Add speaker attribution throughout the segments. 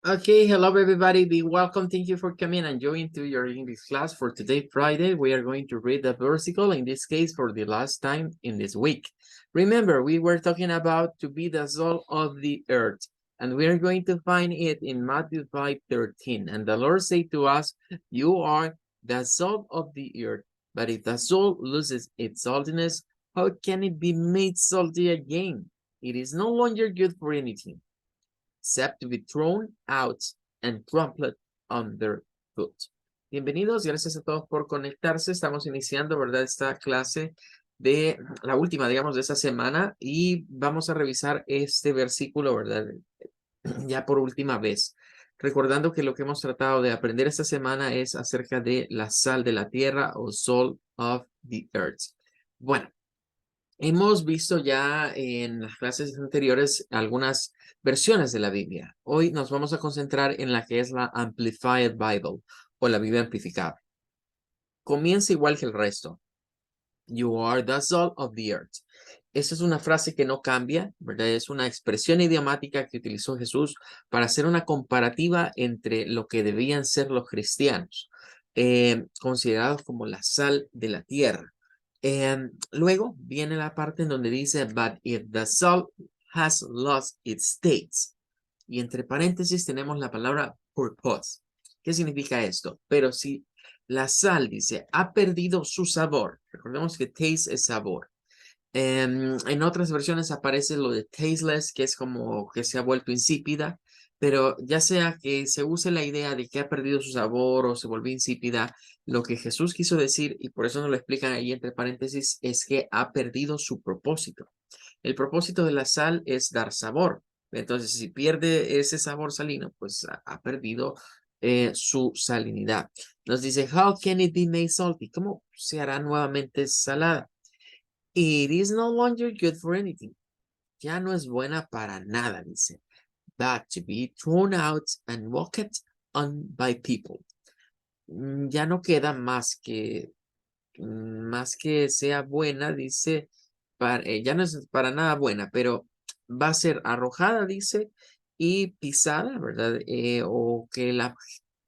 Speaker 1: Okay, hello everybody. Be welcome. Thank you for coming and joining to your English class. For today, Friday, we are going to read the versicle, in this case, for the last time in this week. Remember, we were talking about to be the salt of the earth, and we are going to find it in Matthew 5:13. And the Lord said to us, you are the salt of the earth, but if the salt loses its saltiness, how can it be made salty again? It is no longer good for anything except to be thrown out and trampled underfoot. Bienvenidos, gracias a todos por conectarse. Estamos iniciando, ¿verdad? Esta clase de la última, digamos, de esta semana y vamos a revisar este versículo, ¿verdad? Ya por última vez. Recordando que lo que hemos tratado de aprender esta semana es acerca de la sal de la tierra o salt of the earth. Bueno, hemos visto ya en las clases anteriores algunas versiones de la Biblia. Hoy nos vamos a concentrar en la que es la Amplified Bible o la Biblia amplificada. Comienza igual que el resto. You are the salt of the earth. Esa es una frase que no cambia, ¿verdad? Es una expresión idiomática que utilizó Jesús para hacer una comparativa entre lo que debían ser los cristianos, considerados como la sal de la tierra. Luego viene la parte en donde dice, but if the salt has lost its taste. Y entre paréntesis tenemos la palabra purpose. ¿Qué significa esto? Pero si la sal, dice, ha perdido su sabor. Recordemos que taste es sabor. En otras versiones aparece lo de tasteless, que es como que se ha vuelto insípida, pero ya sea que se use la idea de que ha perdido su sabor o se volvió insípida, lo que Jesús quiso decir, y por eso nos lo explican ahí entre paréntesis, es que ha perdido su propósito. El propósito de la sal es dar sabor. Entonces, si pierde ese sabor salino, pues ha perdido su salinidad. Nos dice, how can it be made salty? ¿Cómo se hará nuevamente salada? It is no longer good for anything. Ya no es buena para nada, dice. But to be thrown out and walked on by people. Ya no queda más que sea buena, dice, ya no es para nada buena, pero va a ser arrojada, dice, y pisada, ¿verdad? O que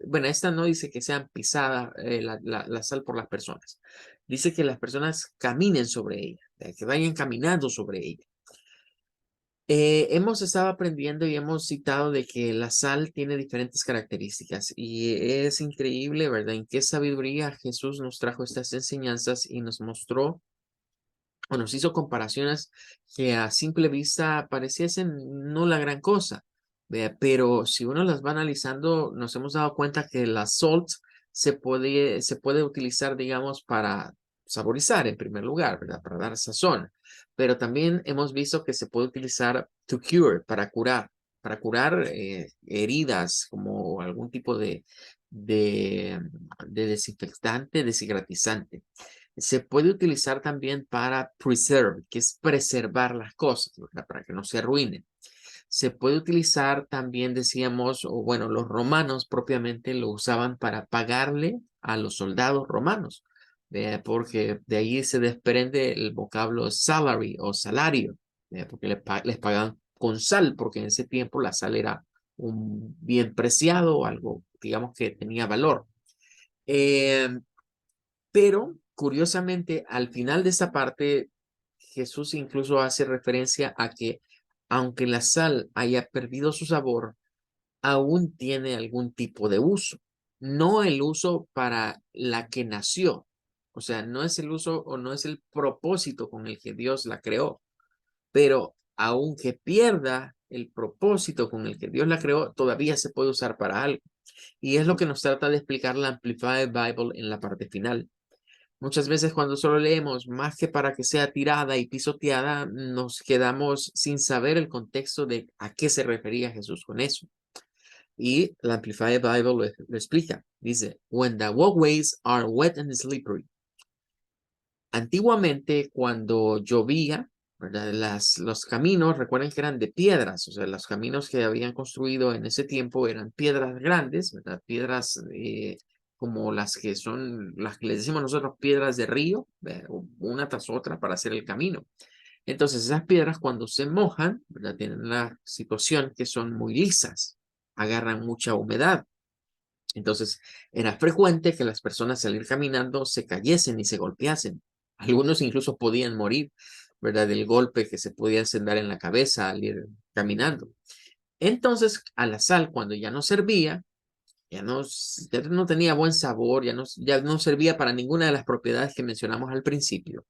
Speaker 1: bueno, esta no dice que sean pisada la sal por las personas. Dice que las personas caminen sobre ella, que vayan caminando sobre ella. Hemos estado aprendiendo y hemos citado de que la sal tiene diferentes características y es increíble, ¿verdad? En qué sabiduría Jesús nos trajo estas enseñanzas y nos mostró o nos hizo comparaciones que a simple vista pareciesen no la gran cosa, pero si uno las va analizando, nos hemos dado cuenta que la salt se puede utilizar, digamos, para saborizar en primer lugar, ¿verdad? Para dar sazón, pero también hemos visto que se puede utilizar to cure, para curar heridas como algún tipo de, de desinfectante, deshidratizante. Se puede utilizar también para preserve, que es preservar las cosas, ¿verdad? Para que no se arruinen. Se puede utilizar también, decíamos, o bueno, los romanos propiamente lo usaban para pagarle a los soldados romanos, porque de ahí se desprende el vocablo salary o salario, porque les pagaban con sal, porque en ese tiempo la sal era un bien preciado, algo, digamos, que tenía valor. Eh, pero, curiosamente, al final de esa parte, Jesús incluso hace referencia a que aunque la sal haya perdido su sabor, aún tiene algún tipo de uso. No el uso para la que nació. O sea, no es el uso o no es el propósito con el que Dios la creó. Pero aunque pierda el propósito con el que Dios la creó, todavía se puede usar para algo. Y es lo que nos trata de explicar la Amplified Bible en la parte final. Muchas veces cuando solo leemos, más que para que sea tirada y pisoteada, nos quedamos sin saber el contexto de a qué se refería Jesús con eso. Y la Amplified Bible lo explica. Dice, when the walkways are wet and slippery. Antiguamente, cuando llovía, ¿verdad? Los caminos, recuerden que eran de piedras, o sea, los caminos que habían construido en ese tiempo eran piedras grandes, ¿verdad? Piedras como las que son, las que les decimos nosotros piedras de río, una tras otra para hacer el camino. Entonces, esas piedras cuando se mojan, ¿verdad? Tienen la situación que son muy lisas. agarran mucha humedad. Entonces, era frecuente que las personas al ir caminando se cayesen y se golpeasen. Algunos incluso podían morir, ¿verdad? Del golpe que se podía dar en la cabeza al ir caminando. Entonces, a la sal, cuando ya no servía, ya no tenía buen sabor, ya no servía para ninguna de las propiedades que mencionamos al principio,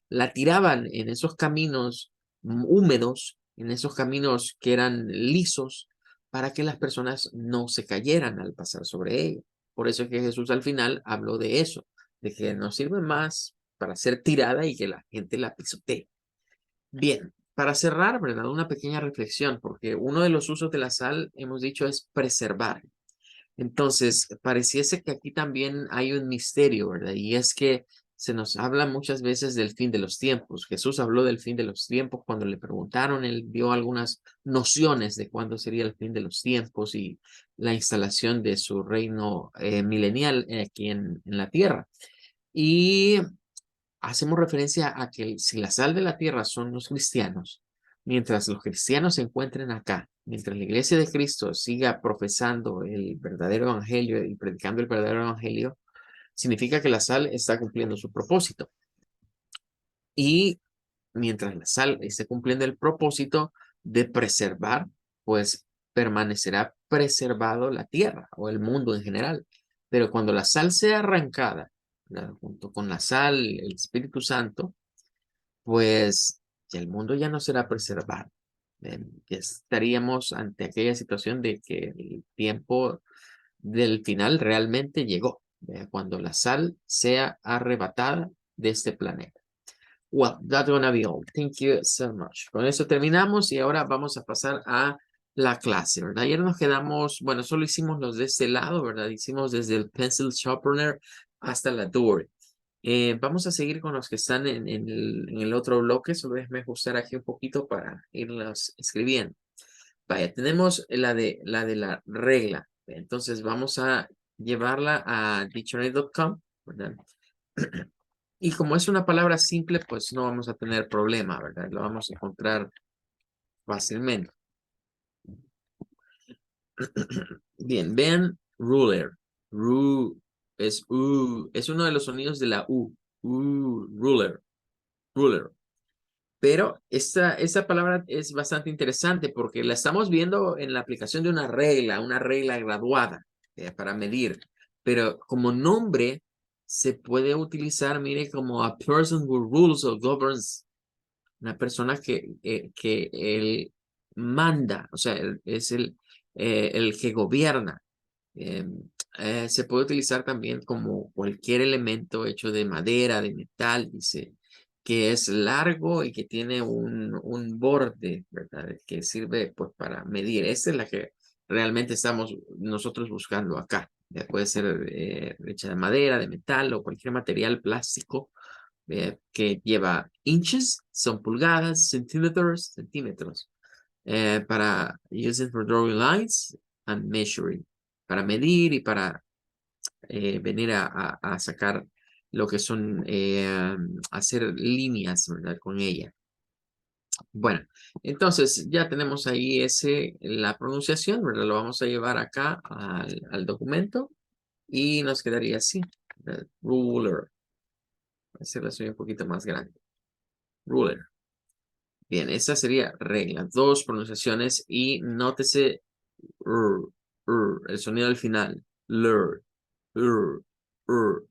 Speaker 1: la tiraban en esos caminos húmedos, en esos caminos que eran lisos, para que las personas no se cayeran al pasar sobre ella. Por eso es que Jesús al final habló de eso, de que no sirve más para ser tirada y que la gente la pisotee. Bien, para cerrar, ¿verdad? Una pequeña reflexión, porque uno de los usos de la sal, hemos dicho, es preservar. Entonces, pareciese que aquí también hay un misterio, ¿verdad? Y es que se nos habla muchas veces del fin de los tiempos. Jesús habló del fin de los tiempos cuando le preguntaron, él dio algunas nociones de cuándo sería el fin de los tiempos y la instalación de su reino milenial aquí en la tierra. Y hacemos referencia a que si la sal de la tierra son los cristianos, mientras los cristianos se encuentren acá, mientras la iglesia de Cristo siga profesando el verdadero evangelio y predicando el verdadero evangelio, significa que la sal está cumpliendo su propósito. Y mientras la sal esté cumpliendo el propósito de preservar, pues permanecerá preservado la tierra o el mundo en general. Pero cuando la sal sea arrancada, junto con la sal, el Espíritu Santo, pues ya el mundo ya no será preservado. Ya estaríamos ante aquella situación de que el tiempo del final realmente llegó, cuando la sal sea arrebatada de este planeta. Well, that's gonna be all. Thank you so much. Con eso terminamos y ahora vamos a pasar a la clase, ¿verdad? Ayer nos quedamos, bueno, solo hicimos los de este lado, ¿verdad? Hicimos desde el pencil sharpener hasta la door. Vamos a seguir con los que están en el otro bloque. Solo déjame ajustar aquí un poquito para irlos escribiendo. Vaya, tenemos la de la regla. Entonces vamos a llevarla a dictionary.com, ¿verdad? Y como es una palabra simple, pues no vamos a tener problema, ¿verdad? Lo vamos a encontrar fácilmente. Bien, vean ruler. Ru es U. Es uno de los sonidos de la U. Ruler. Ruler. Pero esta palabra es bastante interesante porque la estamos viendo en la aplicación de una regla graduada para medir. Pero como nombre se puede utilizar, mire, como a person who rules or governs, una persona que él manda, o sea, es el que gobierna. Eh, Se puede utilizar también como cualquier elemento hecho de madera, de metal, dice, que es largo y que tiene un borde, ¿verdad? Que sirve pues para medir. Esta es la que realmente estamos nosotros buscando acá. Ya puede ser hecha de madera, de metal o cualquier material plástico que lleva inches, son pulgadas, centímetros, para using for drawing lines and measuring, para medir y para venir a sacar lo que son, hacer líneas, ¿verdad? Con ella. Bueno, entonces ya tenemos ahí la pronunciación, ¿verdad? Lo vamos a llevar acá al documento y nos quedaría así, ¿verdad? Ruler. Voy a hacerla soy un poquito más grande. Ruler. Bien, esa sería regla. Dos pronunciaciones y nótese el sonido al final. Lur, ur, ur.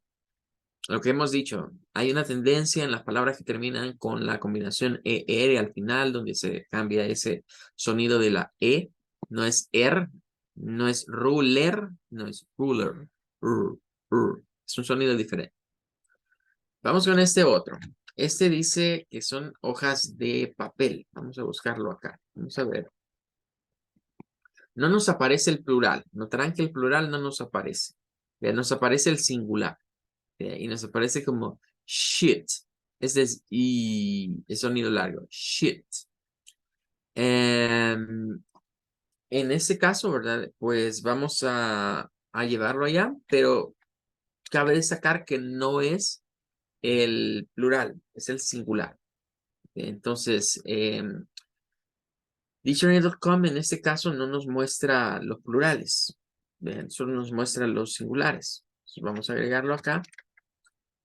Speaker 1: Lo que hemos dicho, hay una tendencia en las palabras que terminan con la combinación ER al final, donde se cambia ese sonido de la E. No es no es ruler, no es ruler. Es un sonido diferente. Vamos con este otro. Este dice que son hojas de papel. Vamos a buscarlo acá. Vamos a ver. No nos aparece el plural. Notarán que el plural no nos aparece. Nos aparece el singular. Y nos aparece como shit. Este es sonido largo. Shit. En este caso, ¿verdad? Pues vamos a llevarlo allá, pero cabe destacar que no es el plural, es el singular. Entonces, Dictionary.com en este caso no nos muestra los plurales. Vean, solo nos muestra los singulares. Entonces vamos a agregarlo acá.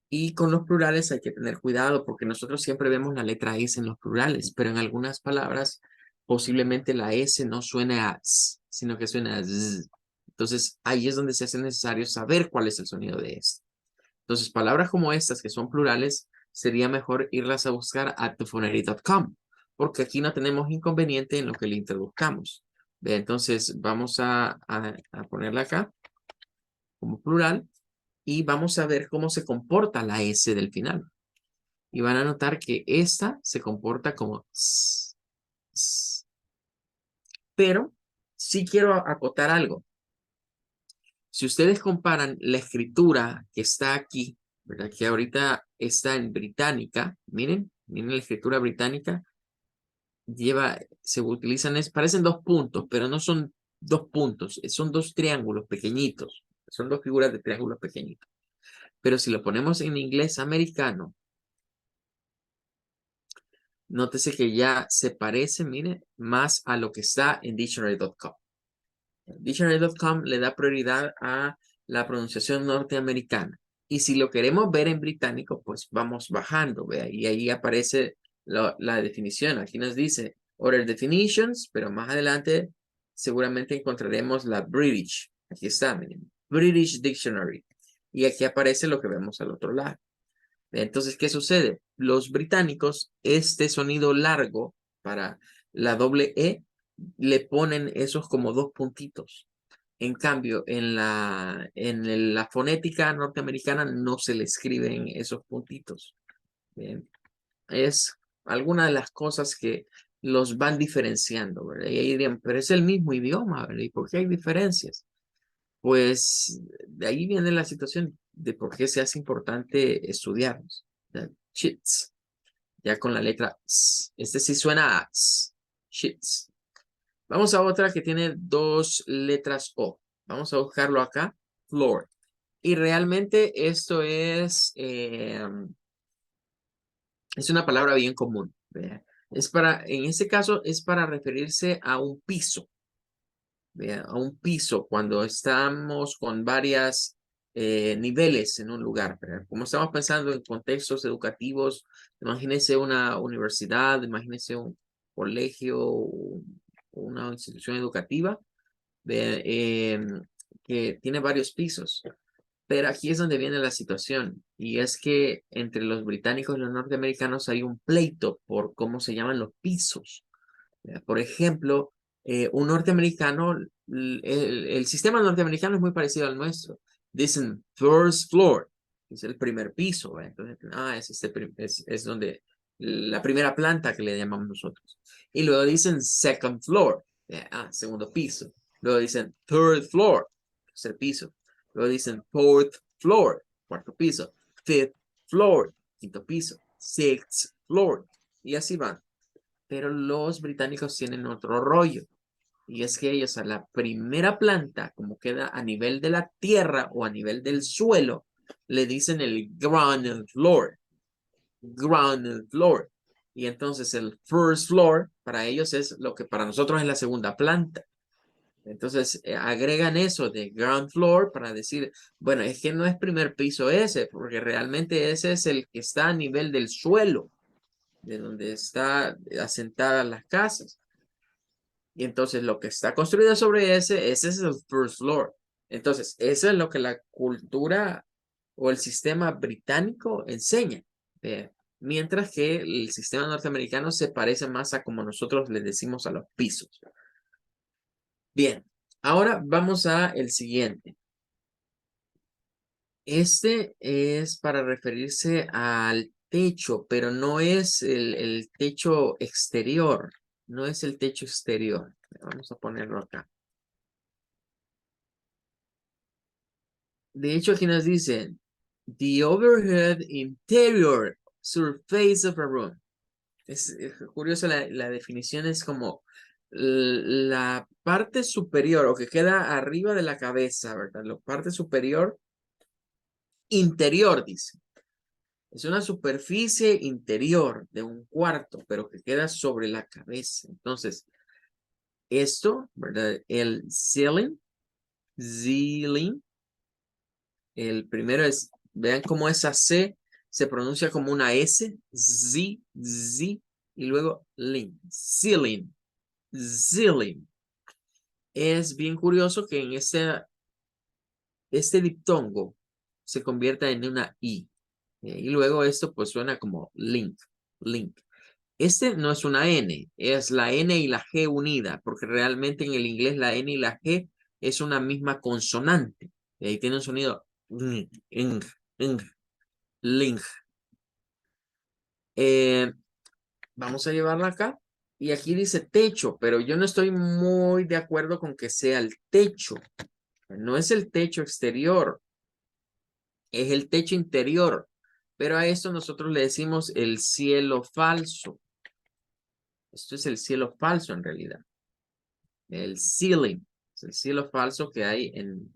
Speaker 1: Y con los plurales hay que tener cuidado porque nosotros siempre vemos la letra S en los plurales, pero en algunas palabras posiblemente la S no suena a S, sino que suena a Z. Entonces ahí es donde se hace necesario saber cuál es el sonido de S. Entonces palabras como estas que son plurales, sería mejor irlas a buscar a tophonary.com porque aquí no tenemos inconveniente en lo que le introduzcamos. Entonces vamos a ponerla acá como plural y vamos a ver cómo se comporta la S del final. Y van a notar que esta se comporta como s, s. Pero sí quiero acotar algo. Si ustedes comparan la escritura que está aquí, ¿verdad? Que ahorita está en británica, miren la escritura británica, se utilizan, parecen dos puntos, pero no son dos puntos, son dos triángulos pequeñitos, son dos figuras de triángulos pequeñitos. Pero si lo ponemos en inglés americano, nótese que ya se parece, mire, más a lo que está en dictionary.com. Dictionary.com le da prioridad a la pronunciación norteamericana. Y si lo queremos ver en británico, pues vamos bajando, vea, y ahí aparece la definición. Aquí nos dice Other Definitions, pero más adelante seguramente encontraremos la British. Aquí está, miren, British Dictionary. Y aquí aparece lo que vemos al otro lado. Entonces, ¿qué sucede? Los británicos, este sonido largo para la doble E, le ponen esos como dos puntitos. En cambio, en la fonética norteamericana no se le escriben esos puntitos. Bien. Es alguna de las cosas que los van diferenciando, ¿verdad? Y ahí dirían, pero es el mismo idioma, ¿verdad? ¿Y por qué hay diferencias? Pues de ahí viene la situación de por qué se hace importante estudiarlos. Shits, ya con la letra S. Este sí suena a S. Shits. Vamos a otra que tiene dos letras O. Vamos a buscarlo acá. Floor. Y realmente esto es una palabra bien común. ¿Vea? En este caso es para referirse a un piso. ¿Vea? A un piso cuando estamos con varias niveles en un lugar. ¿Verdad? Como estamos pensando en contextos educativos, imagínese una universidad, imagínese un colegio, una institución educativa que tiene varios pisos. Pero aquí es donde viene la situación, y es que entre los británicos y los norteamericanos hay un pleito por cómo se llaman los pisos. Por ejemplo, un norteamericano, el sistema norteamericano es muy parecido al nuestro. Dicen first floor, es el primer piso. Entonces, es donde la primera planta que le llamamos nosotros. Y luego dicen second floor, segundo piso. Luego dicen third floor, tercer piso. Luego dicen fourth floor, cuarto piso. Fifth floor, quinto piso. Sixth floor. Y así van. Pero los británicos tienen otro rollo. Y es que ellos a la primera planta, como queda a nivel de la tierra o a nivel del suelo, le dicen el ground floor. Ground floor. Y entonces el first floor para ellos es lo que para nosotros es la segunda planta. Entonces agregan eso de ground floor para decir, bueno, es que no es primer piso ese, porque realmente ese es el que está a nivel del suelo, de donde está asentadas las casas. Y entonces lo que está construido sobre ese es el first floor. Entonces, eso es lo que la cultura o el sistema británico enseña. Mientras que el sistema norteamericano se parece más a como nosotros le decimos a los pisos. Bien, ahora vamos a el siguiente. Este es para referirse al techo, pero no es el techo exterior. No es el techo exterior. Vamos a ponerlo acá. De hecho, aquí nos dice, the overhead interior surface of a room. Es curioso, la definición es como la parte superior o que queda arriba de la cabeza, ¿verdad? La parte superior interior, dice. Es una superficie interior de un cuarto, pero que queda sobre la cabeza. Entonces, esto, ¿verdad? El ceiling, ceiling. El primero es, vean cómo esa C se pronuncia como una S, Z, Z, y luego lin, ceiling, ceiling. Es bien curioso que en este diptongo se convierta en una I. Y luego esto pues suena como link, link. Este no es una N, es la N y la G unida, porque realmente en el inglés la N y la G es una misma consonante. Y ahí tiene un sonido ing, ing, link. Vamos a llevarla acá. Y aquí dice techo, pero yo no estoy muy de acuerdo con que sea el techo. No es el techo exterior, es el techo interior. Pero a esto nosotros le decimos el cielo falso. Esto es el cielo falso en realidad. El ceiling. Es el cielo falso que hay en,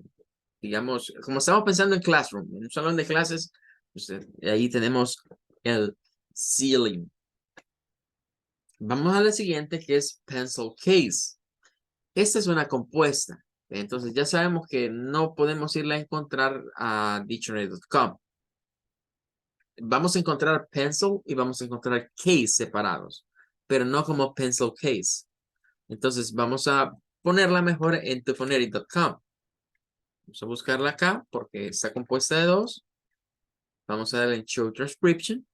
Speaker 1: digamos, como estamos pensando en classroom, en un salón de clases, pues, ahí tenemos el ceiling. Vamos a la siguiente que es pencil case. Esta es una compuesta. Entonces ya sabemos que no podemos irla a encontrar a dictionary.com. Vamos a encontrar pencil y vamos a encontrar case separados, pero no como pencil case. Entonces vamos a ponerla mejor en tufoneri.com. Vamos a buscarla acá porque está compuesta de dos. Vamos a darle en Show Transcription.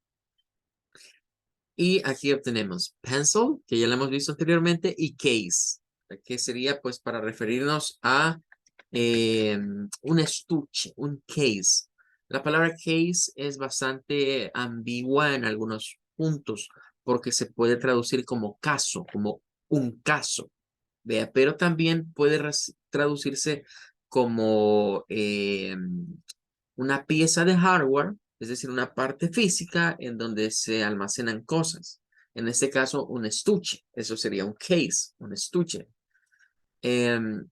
Speaker 1: Y aquí obtenemos pencil, que ya lo hemos visto anteriormente, y case, que sería pues para referirnos a un estuche, un case. La palabra case es bastante ambigua en algunos puntos porque se puede traducir como caso, como un caso. Vea, pero también puede traducirse como una pieza de hardware, es decir, una parte física en donde se almacenan cosas. En este caso, un estuche. Eso sería un case, un estuche. En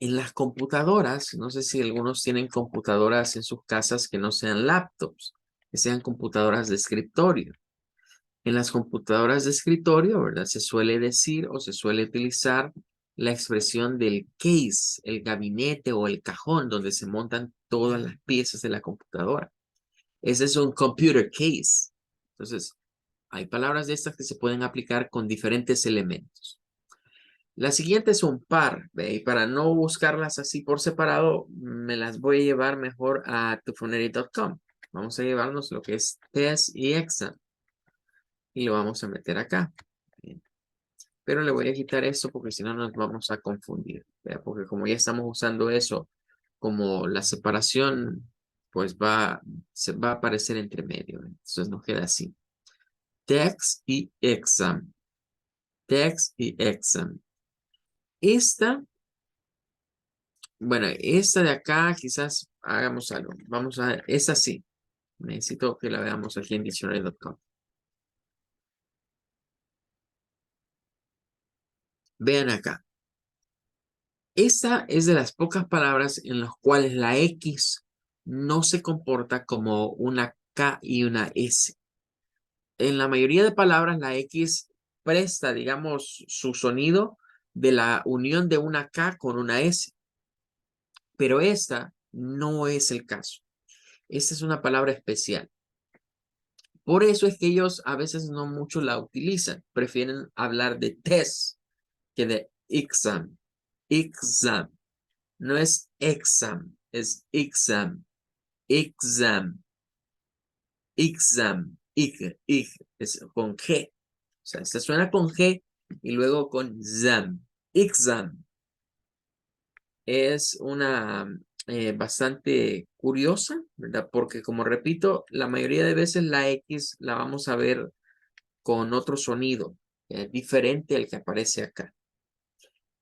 Speaker 1: las computadoras, no sé si algunos tienen computadoras en sus casas que no sean laptops, que sean computadoras de escritorio. En las computadoras de escritorio, ¿verdad? Se suele decir o se suele utilizar la expresión del case, el gabinete o el cajón donde se montan todas las piezas de la computadora. Ese es un computer case. Entonces, hay palabras de estas que se pueden aplicar con diferentes elementos. La siguiente es un par, ¿ve? Y para no buscarlas así por separado, me las voy a llevar mejor a tufoneri.com. Vamos a llevarnos lo que es test y exam y lo vamos a meter acá. Bien. Pero le voy a quitar esto porque si no nos vamos a confundir, ¿ve? Porque como ya estamos usando eso como la separación, pues se va a aparecer entre medio. Entonces nos queda así. Text y exam. Text y exam. Esta, bueno, esta de acá quizás hagamos algo. Vamos a ver, esta sí. Necesito que la veamos aquí en dictionary.com. Vean acá. Esta es de las pocas palabras en las cuales la X no se comporta como una K y una S. En la mayoría de palabras la X presta, digamos, su sonido de la unión de una K con una S. Pero esta no es el caso. Esta es una palabra especial. Por eso es que ellos a veces no mucho la utilizan. Prefieren hablar de test que de exam. Exam. No es exam, es exam. Exam. Exam. Es con G. O sea, se suena con G y luego con zam. Exam. Es una bastante curiosa, ¿verdad? Porque como repito, la mayoría de veces la X la vamos a ver con otro sonido diferente al que aparece acá.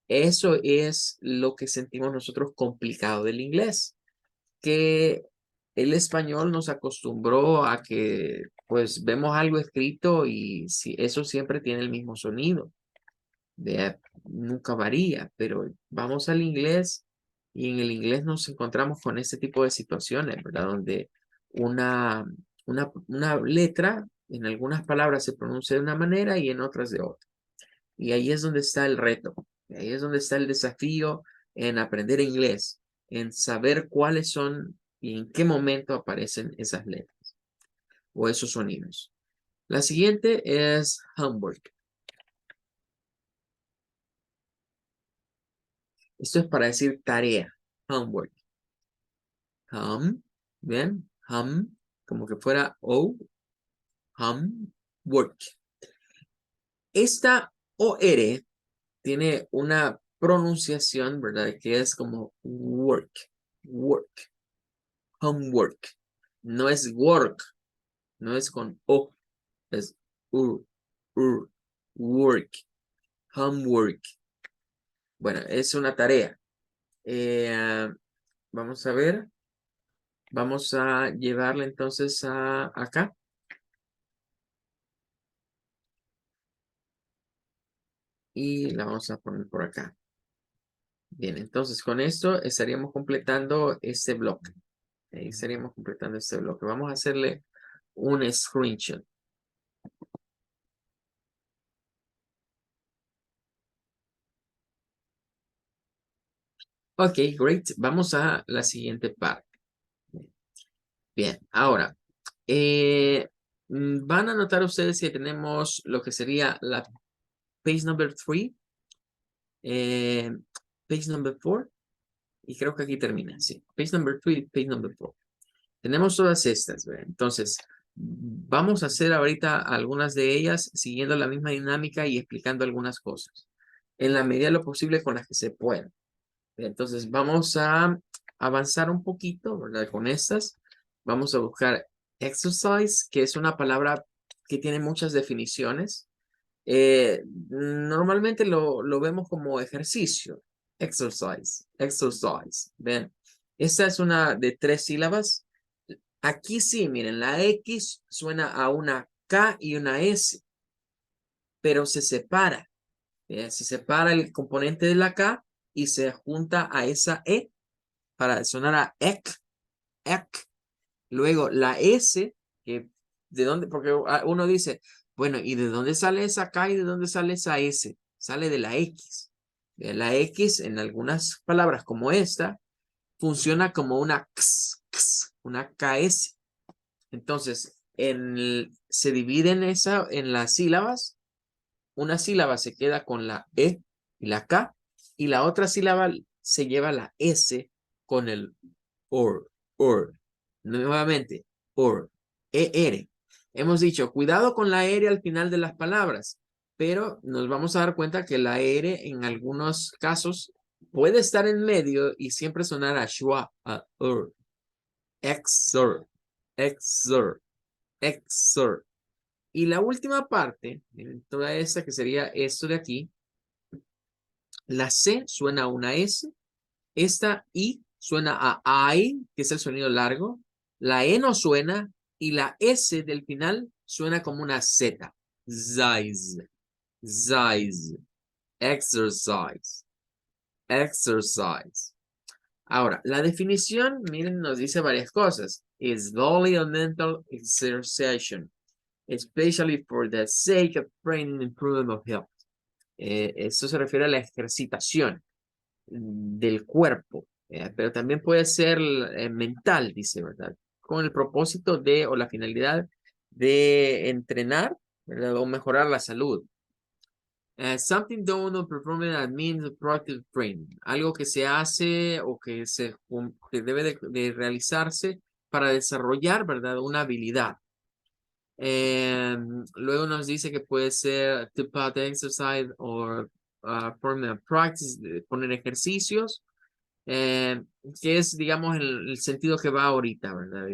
Speaker 1: Eso es lo que sentimos nosotros complicado del inglés, que el español nos acostumbró a que pues vemos algo escrito y si, eso siempre tiene el mismo sonido. Nunca varía, pero vamos al inglés y en el inglés nos encontramos con este tipo de situaciones, ¿verdad? Donde una letra en algunas palabras se pronuncia de una manera y en otras de otra. Y ahí es donde está el reto. Ahí es donde está el desafío en aprender inglés, en saber cuáles son y en qué momento aparecen esas letras o esos sonidos. La siguiente es homework. Esto es para decir tarea. Homework. Hum, ¿ven? Hum, como que fuera O. Homework. Esta OR tiene una pronunciación, ¿verdad? Que es como work. Work. Homework. No es work. No es con O. Es work. Homework. Bueno, es una tarea. Vamos a ver. Vamos a llevarla entonces a acá. Y la vamos a poner por acá. Bien, entonces con esto estaríamos completando este bloque. Ahí estaríamos completando este bloque. Vamos a hacerle un screenshot. Ok, great. Vamos a la siguiente parte. Bien, ahora, van a notar ustedes que tenemos lo que sería la page number 3, page number 4, y creo que aquí termina, sí. Page number 3, page number 4. Tenemos todas estas, ¿verdad? Entonces, vamos a hacer ahorita algunas de ellas siguiendo la misma dinámica y explicando algunas cosas, en la medida de lo posible con las que se pueda. Entonces, vamos a avanzar un poquito, ¿verdad? Con estas. Vamos a buscar exercise, que es una palabra que tiene muchas definiciones. Normalmente lo vemos como ejercicio. Exercise, exercise. ¿Ven? Esta es una de 3 sílabas. Aquí sí, miren, la X suena a una K y una S, pero se separa. Se separa el componente de la K y se junta a esa E para sonar a ek, ek. Luego la S, que de dónde, porque uno dice, bueno, ¿y de dónde sale esa K y de dónde sale esa S? Sale de la X. La X en algunas palabras como esta funciona como una x, x, una KS. Entonces, se dividen en las sílabas. Una sílaba se queda con la E y la K, y la otra sílaba se lleva la S con el or. Nuevamente, or, ER. Hemos dicho, cuidado con la R al final de las palabras, pero nos vamos a dar cuenta que la R en algunos casos puede estar en medio y siempre sonar a schwa, a exer, exer, exer. Y la última parte, miren, toda esta que sería esto de aquí, la C suena a una S, esta I suena a I, que es el sonido largo, la E no suena, y la S del final suena como una Z. Zeiss, Zeiss, exercise, exercise. Ahora, la definición, miren, nos dice varias cosas. Is only a mental exertion, especially for the sake of training and improvement of health. Eso se refiere a la ejercitación del cuerpo, pero también puede ser mental, dice, ¿verdad? Con el propósito de o la finalidad de entrenar, ¿verdad? O mejorar la salud. Something done or performed that means proactive training. Algo que se hace o que debe de realizarse para desarrollar, ¿verdad? Una habilidad. Luego nos dice que puede ser to put exercise o permanent practice, poner ejercicios, que es, digamos, el sentido que va ahorita, ¿verdad?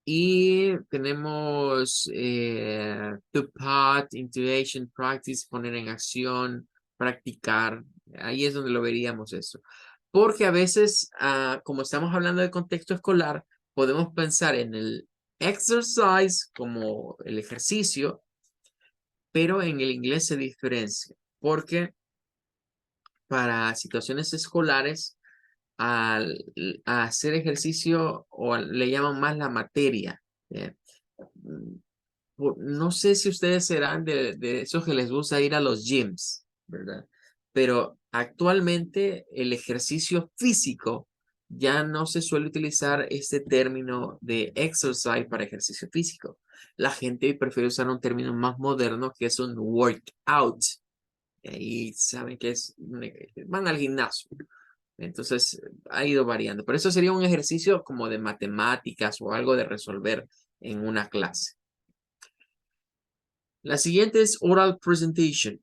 Speaker 1: Y tenemos to put into action, practice, poner en acción, practicar. Ahí es donde lo veríamos eso. Porque a veces, como estamos hablando de contexto escolar, podemos pensar en el exercise como el ejercicio, pero en el inglés se diferencia. Porque para situaciones escolares, al a hacer ejercicio o le llaman más la materia. no sé si ustedes serán de esos que les gusta ir a los gyms, ¿verdad? Pero actualmente el ejercicio físico ya no se suele utilizar este término de exercise para ejercicio físico. La gente prefiere usar un término más moderno que es un workout. Y saben que van al gimnasio. Entonces ha ido variando. Pero eso sería un ejercicio como de matemáticas o algo de resolver en una clase. La siguiente es oral presentation.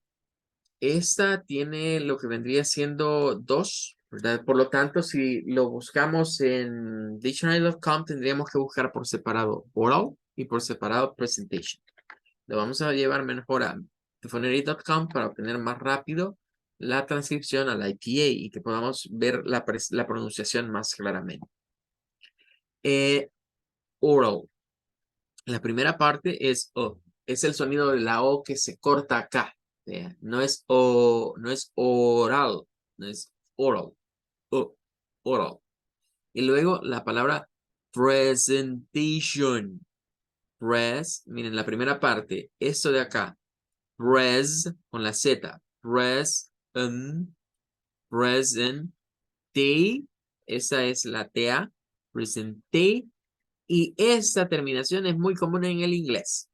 Speaker 1: Esta tiene lo que vendría siendo dos, ¿verdad? Por lo tanto, si lo buscamos en dictionary.com, tendríamos que buscar por separado oral y por separado presentation. Lo vamos a llevar mejor a dictionary.com para obtener más rápido la transcripción al IPA y que podamos ver la pronunciación más claramente. Oral. La primera parte es O. Es el sonido de la O que se corta acá. No es O, no es oral, no es oral. O, oral. Y luego la palabra presentation. Miren, la primera parte, esto de acá. Con la Z. Present. Esa es la TA. Presenté. Y esta terminación es muy común en el inglés.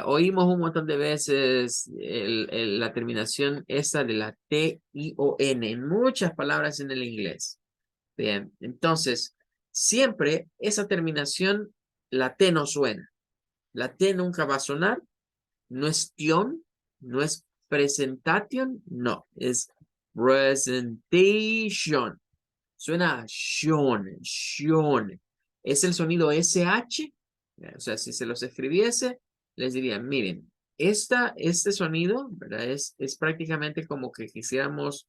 Speaker 1: Oímos un montón de veces la terminación esa de la T-I-O-N en muchas palabras en el inglés. Bien, entonces, siempre esa terminación, la T no suena. La T nunca va a sonar. No es tion, no es presentation, no. Es presentation. Suena Shion. Es el sonido SH. O sea, si se los escribiese, les diría, miren, este sonido, ¿verdad? Es prácticamente como que quisiéramos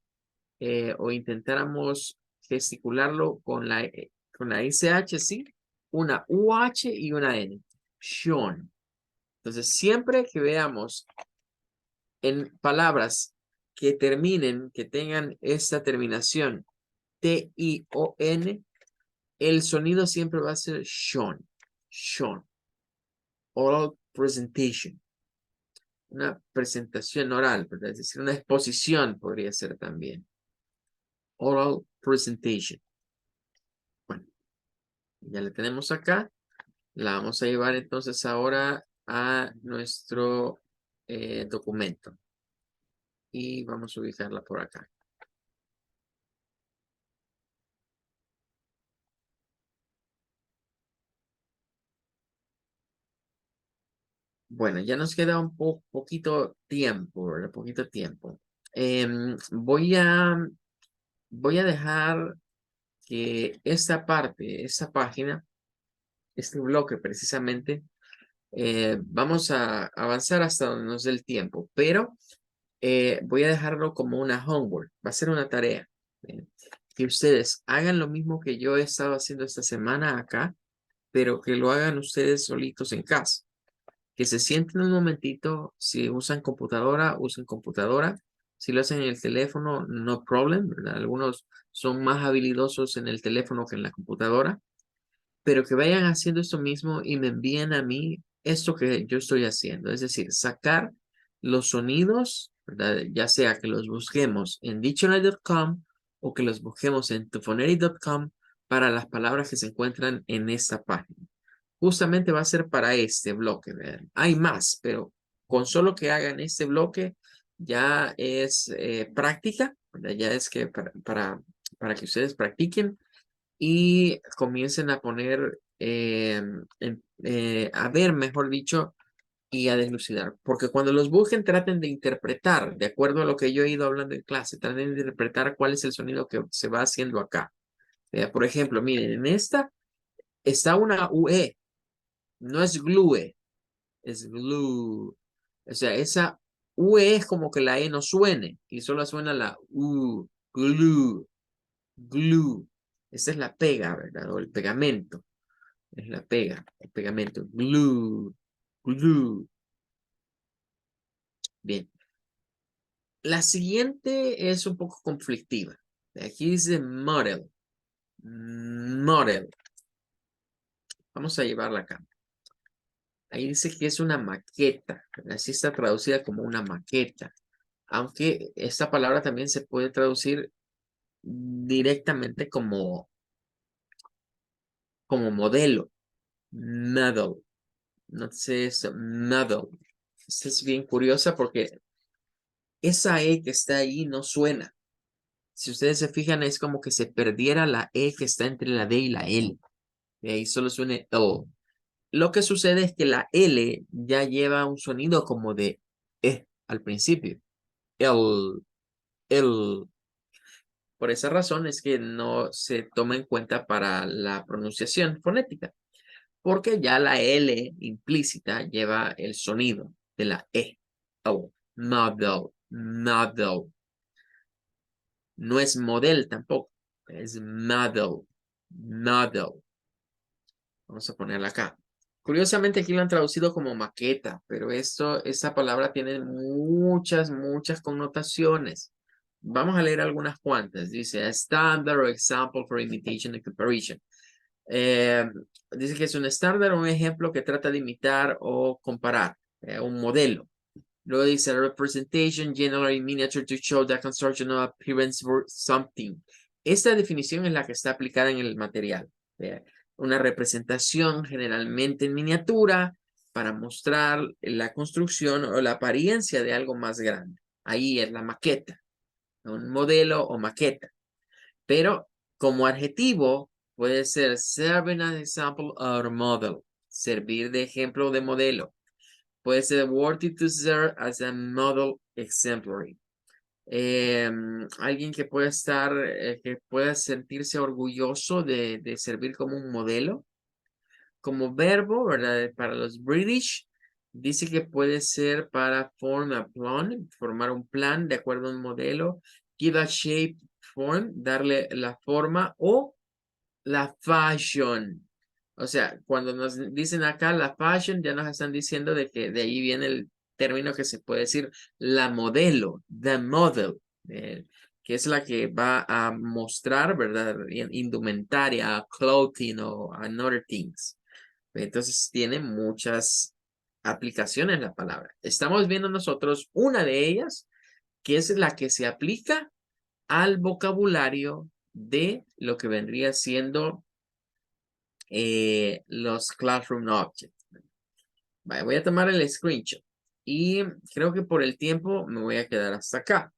Speaker 1: o intentáramos gesticularlo con la SH, ¿sí? Una UH y una N. Shion. Entonces, siempre que veamos en palabras que terminen, que tengan esta terminación T-I-O-N, el sonido siempre va a ser Sean. Oral presentation. Una presentación oral, ¿verdad? Es decir, una exposición podría ser también. Oral presentation. Bueno, ya la tenemos acá. La vamos a llevar entonces ahora a nuestro documento. Y vamos a ubicarla por acá. Bueno, ya nos queda un poquito tiempo, ¿verdad? Poquito tiempo. Voy a dejar que esta parte, esta página, este bloque precisamente, vamos a avanzar hasta donde nos dé el tiempo, pero voy a dejarlo como una homework, va a ser una tarea. Que ustedes hagan lo mismo que yo he estado haciendo esta semana acá, pero que lo hagan ustedes solitos en casa. Que se sienten un momentito, si usan computadora, usen computadora. Si lo hacen en el teléfono, no problem, ¿verdad? Algunos son más habilidosos en el teléfono que en la computadora, pero que vayan haciendo esto mismo y me envíen a mí esto que yo estoy haciendo. Es decir, sacar los sonidos, ¿verdad? Ya sea que los busquemos en dictionary.com o que los busquemos en tufoneri.com para las palabras que se encuentran en esta página. Justamente va a ser para este bloque, ¿verdad? Hay más, pero con solo que hagan este bloque ya es práctica, ¿verdad? Ya es que para que ustedes practiquen y comiencen a poner, a ver, mejor dicho, y a deslucidar. Porque cuando los busquen, traten de interpretar, de acuerdo a lo que yo he ido hablando en clase, traten de interpretar cuál es el sonido que se va haciendo acá. Por ejemplo, miren, en esta está una UE, no es glue, es glue. O sea, esa UE es como que la E no suene y solo suena la U, glue, glue. Esa es la pega, ¿verdad? O el pegamento. Es la pega, el pegamento. Glue, glue. Bien. La siguiente es un poco conflictiva. Aquí dice model. Model. Vamos a llevarla acá. Ahí dice que es una maqueta, así está traducida como una maqueta. Aunque esta palabra también se puede traducir directamente como modelo, model. No sé, es model. Esta es bien curiosa porque esa E que está ahí no suena. Si ustedes se fijan, es como que se perdiera la E que está entre la D y la L. Y ahí solo suena L. Lo que sucede es que la L ya lleva un sonido como de E al principio. El. Por esa razón es que no se toma en cuenta para la pronunciación fonética, porque ya la L implícita lleva el sonido de la E. Oh, model, model. No es model tampoco, es model, model. Vamos a ponerla acá. Curiosamente aquí lo han traducido como maqueta, pero esta palabra tiene muchas connotaciones. Vamos a leer algunas cuantas. Dice, a standard or example for imitation and comparison. Eh, Dice que es un estándar o un ejemplo que trata de imitar o comparar, un modelo. Luego dice, representation, generally miniature to show the construction of appearance for something. Esta definición es la que está aplicada en el material. Una representación generalmente en miniatura para mostrar la construcción o la apariencia de algo más grande. Ahí es la maqueta, un modelo o maqueta. Pero como adjetivo puede ser serve as example or model, servir de ejemplo de modelo. Puede ser worthy to serve as a model exemplary. Alguien que pueda estar, que pueda sentirse orgulloso de servir como un modelo. Como verbo, ¿verdad? Para los British, dice que puede ser para form a plan, formar un plan de acuerdo a un modelo. Give a shape, form, darle la forma o la fashion. O sea, cuando nos dicen acá la fashion, ya nos están diciendo de que de ahí viene el término que se puede decir la modelo, the model, que es la que va a mostrar, ¿verdad? Indumentaria, clothing o another things. Entonces tiene muchas aplicaciones la palabra. Estamos viendo nosotros una de ellas, que es la que se aplica al vocabulario de lo que vendría siendo los Classroom Objects. Vale, voy a tomar el screenshot y creo que por el tiempo me voy a quedar hasta acá.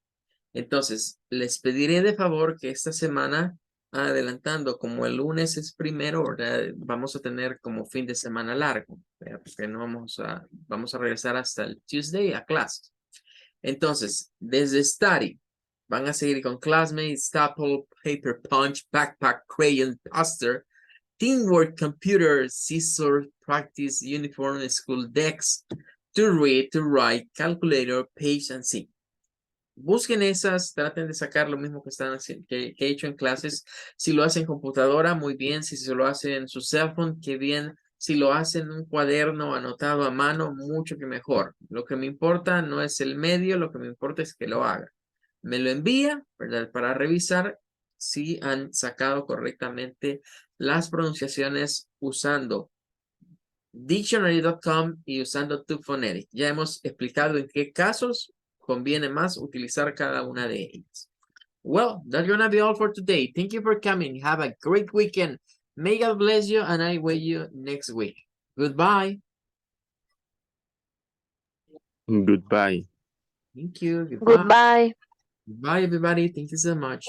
Speaker 1: Entonces, les pediré de favor que esta semana, adelantando, como el lunes es primero, ¿verdad? Vamos a tener como fin de semana largo, ¿verdad? Porque no vamos a regresar hasta el Tuesday a clases. Entonces, desde Study, van a seguir con Classmates, Staple, Paper Punch, Backpack, Crayon, Poster, Teamwork, Computer, Scissors, Practice, Uniform, School Decks, To Read, To Write, Calculator, Page and See. Busquen esas, traten de sacar lo mismo que están haciendo, que he hecho en clases. Si lo hacen en computadora, muy bien. Si se lo hacen en su cell phone, qué bien. Si lo hacen en un cuaderno anotado a mano, mucho que mejor. Lo que me importa no es el medio, lo que me importa es que lo haga. Me lo envía, ¿verdad? Para revisar si han sacado correctamente las pronunciaciones usando dictionary.com y usando TuPhonetic. Ya hemos explicado en qué casos conviene más utilizar cada una de ellas. Well, that's gonna be all for today. Thank you for coming. Have a great weekend. May God bless you, and I wait you next week. Goodbye.
Speaker 2: Goodbye.
Speaker 1: Thank you. Goodbye.
Speaker 3: Goodbye.
Speaker 1: Goodbye, everybody. Thank you so much.